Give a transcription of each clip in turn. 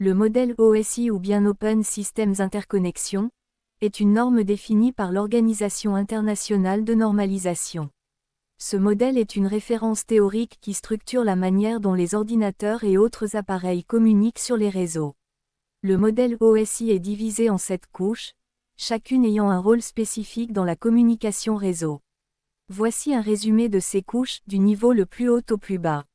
Le modèle OSI ou bien Open Systems Interconnection est une norme définie par l'Organisation internationale de normalisation. Ce modèle est une référence théorique qui structure la manière dont les ordinateurs et autres appareils communiquent sur les réseaux. Le modèle OSI est divisé en 7 couches, chacune ayant un rôle spécifique dans la communication réseau. Voici un résumé de ces couches, du niveau le plus haut au plus bas.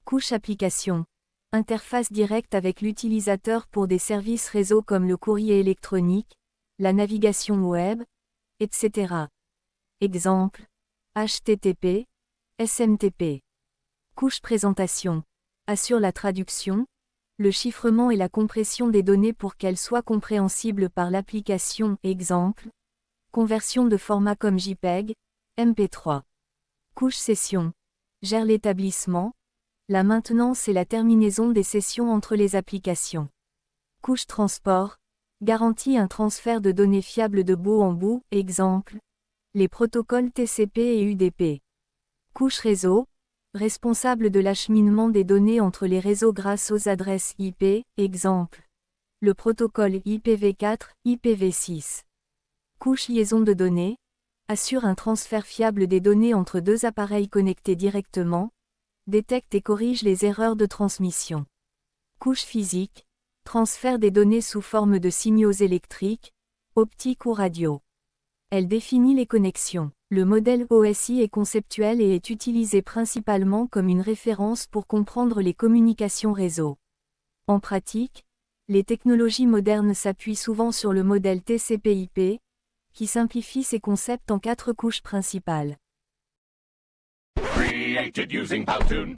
Couche application. Interface directe avec l'utilisateur pour des services réseau comme le courrier électronique, la navigation web, etc. Exemple. HTTP, SMTP. Couche présentation. Assure la traduction, le chiffrement et la compression des données pour qu'elles soient compréhensibles par l'application. Exemple. Conversion de format comme JPEG, MP3. Couche session. Gère l'établissement, la maintenance et la terminaison des sessions entre les applications. Couche transport. Garantit un transfert de données fiables de bout en bout. Exemple. Les protocoles TCP et UDP. Couche réseau. Responsable de l'acheminement des données entre les réseaux grâce aux adresses IP. Exemple. Le protocole IPv4, IPv6. Couche liaison de données. Assure un transfert fiable des données entre deux appareils connectés directement. Détecte et corrige les erreurs de transmission. Couche physique. Transfert des données sous forme de signaux électriques, optiques ou radio. Elle définit les connexions. Le modèle OSI est conceptuel et est utilisé principalement comme une référence pour comprendre les communications réseau. En pratique, les technologies modernes s'appuient souvent sur le modèle TCP/IP, qui simplifie ces concepts en 4 couches principales. Created using Powtoon.